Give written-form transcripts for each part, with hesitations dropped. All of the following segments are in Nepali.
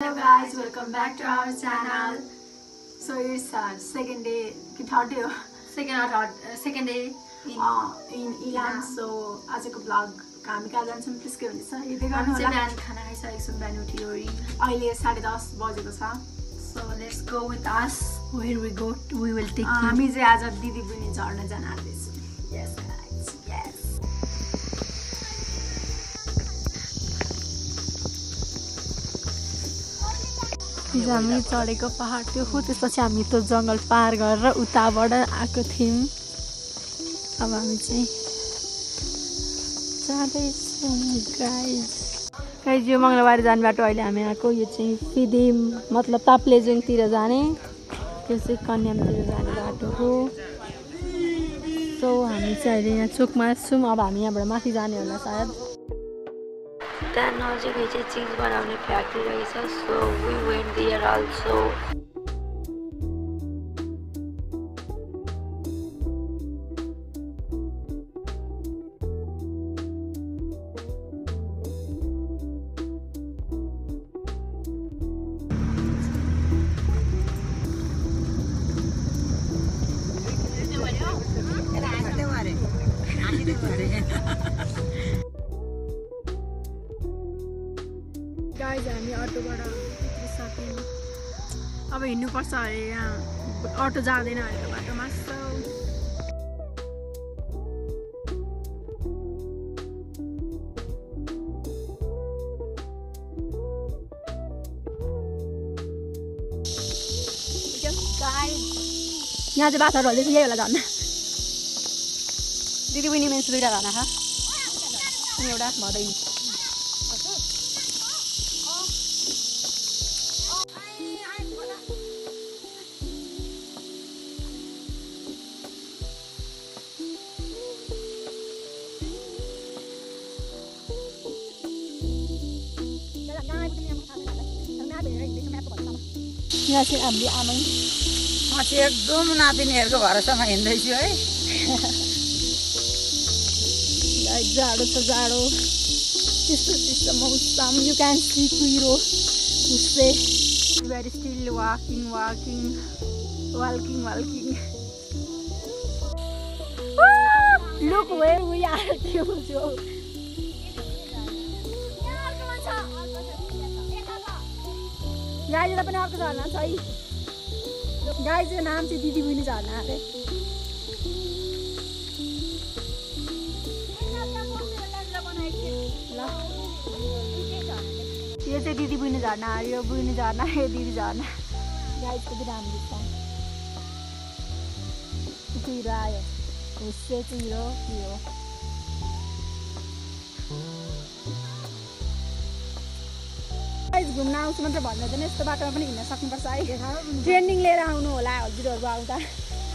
Hello guys, welcome back to our channel. So it's second day, third day, second day in Iran. So आजको vlog हामी कहाँ जान्छौँ त्यसको हुन्छ हेर्दै गर्नु होला. बिहान खाना खाइसकेको छौँ, बिहान उठ्यो अहिले 10:30 बजेको छ. So let's go with us. Where we go, we will take you. हामी चाहिँ आज दिदी बहिनी झर्न जान आँदैछौँ. Yes guys, yes. हामी चढेको पहाड त्यो हो, त्यसपछि हामी त्यो जङ्गल पार गरेर उताबाट आएको थियौँ. अब हामी चाहिँ जाँदैछौँ गाइज. यो मङ्गलबार जाने बाटो अहिले हामी आएको. यो चाहिँ फिदिम मतलब ताप्लेजुङतिर जाने, त्यो चाहिँ कन्यामतिर जाने बाटो हो. सो हामी चाहिँ अहिले यहाँ चोकमा छौँ. अब हामी यहाँबाट माथि जाने होला सायद. त्यहाँ नजिकै चाहिँ चिज बनाउने फ्याक्ट्री रहेछ. So we went there also. Guys हामी अटोबाट उत्रिसक्यौँ. अब हिँड्नुपर्छ अरे, यहाँ अटो जाँदैन अरे त्यो बाटोमा. यहाँ चाहिँ बाटोहरू हल्दैछ, यही होला झर्ना. दिदी बहिनी मेन्स दुइटा झर्ना छ, अनि एउटा भदैनी. यहाँ चाहिँ हामीले आमा म चाहिँ एकदम नातिनीहरूको भरोसामा हिँड्दैछु है. जाडो छ, जाडो त्यस्तो त्यस्तो मौसम. You can C कुइरो हुस्से. Very still walking walking वाल्किङ वाल्किङ. Look where we are to. गाइजलाई पनि अर्को झर्ना छ है. गाइजको नाम चाहिँ दिदी बहिनी झर्ना अरे. यो चाहिँ दिदी बहिनी झर्ना अरे. यो बहिनी झर्ना, यो दिदी झर्ना. गाइजको पनि राम्रो छ. कुहिरो आयो, हुस्से कुहिरो के हो. घुम्न आउँछु मात्रै भन्दा चाहिँ यस्तो बाटोमा पनि हिँड्न सक्नुपर्छ है. ट्रेनिङ लिएर आउनु होला हजुरहरू आउँदा.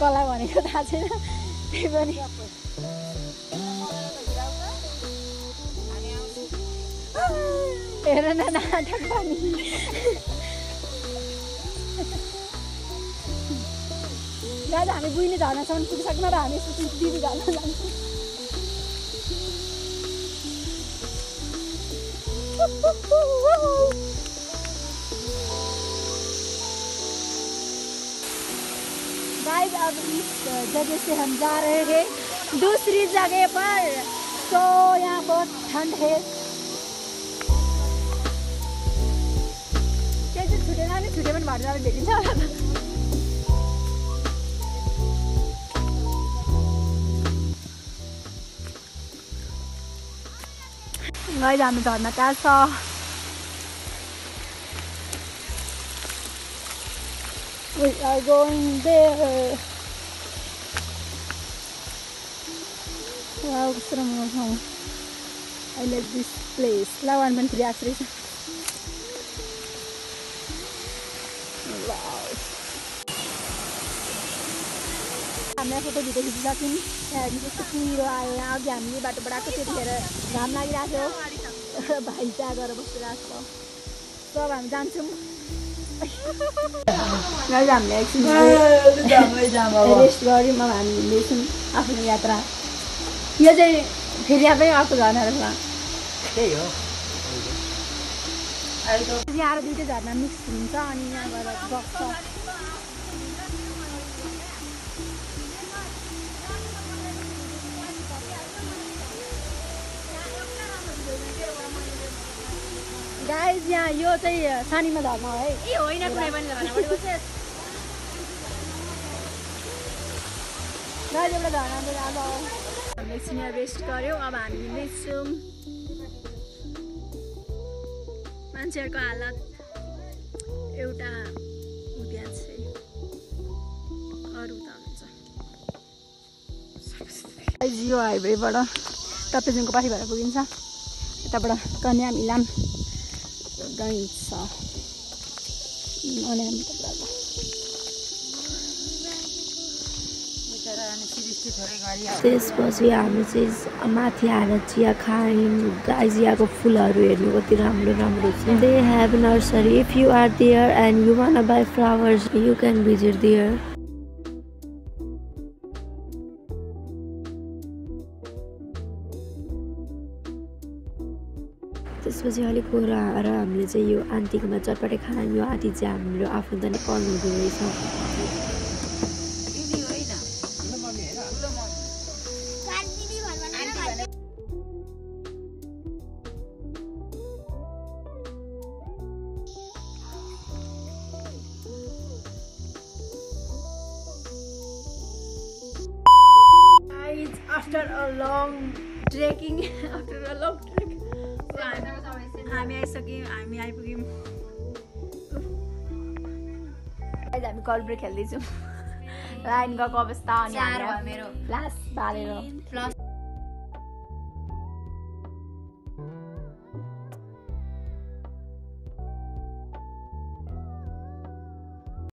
कसलाई भनेको थाहा छैन, त्यही पनि हेर न नाटक पनि. गाइज हामी बुइनी झर्नासम्म पुगिसक्यौँ र हामी दिदी झर्न जान्छौँ. गाइस अब इस जगह से हम जा रहे हैं दूसरी जगह पर. तो यहाँ बहुत ठंड है. कैसे छुटे ना, छुटे पनि भएर भेटिन्छ होला त. गाइस हामी झर्ना त्यहाँ छ. We are going there. Wow, kस्तो राम्रो ठाउँ. I like this place. लावान पनि फेरि आएको रहेछ. हामीलाई फोटो भिडियो खिचिसक्यौँ. त्यहाँदेखि कस्तो कुहिरो आयो. यहाँ अघि हामीले बाटोबाट आएको, त्यतिखेर घाम लागिरहेको थियो. भाइ त्यहाँ गएर बसिरहेको छ. सो अब हामी जान्छौँ. गाइस हामीले एकछिन रेस्ट गऱ्यौँ. अब हामी हिँड्दैछौँ आफ्नो यात्रा. यो चाहिँ फेरि आफै अर्को झर्ना रहेछ. त्यही हो. यहाँ दुईटै झर्ना मिक्स हुन्छ अनि यहाँ गएर बग्छ गाइज यहाँ यो चाहिँ सानीमा झर्ना हो है ए होइन कुनै पनि झर्नाबाट बस्छ गाइज एउटा झर्ना चाहिँ अब हामीले एकछिन रेस्ट गऱ्यौँ अब हामी हिँड्दैछौँ मान्छेहरूको हालत एउटा उद्या चाहिँ अरू त हुन्छ यो हाइवेबाट तपेजुङको पछि भएर पुगिन्छ यताबाट कन्या मिलान गइन्छ त्यसपछि हामी चाहिँ माथि आएर चिया खायौँ गाइज यहाँको फुलहरू हेर्नु कति राम्रो राम्रो छ they have nursery if you are there and you want buy flowers you can visit there त्यसपछि अलिक पर आएर हामीले चाहिँ यो आन्टीकोमा चटपटे खायौँ यो आन्टी चाहिँ हाम्रो आफन्त नै कल हुँदो रहेछ After a long trekking, हामी आइसक्यौँ हामी आइपुग्यौँ हामी कल ब्रेक खेल्दैछौँ लाइन गएको अवस्था अनि मेरो फ्लास बालेर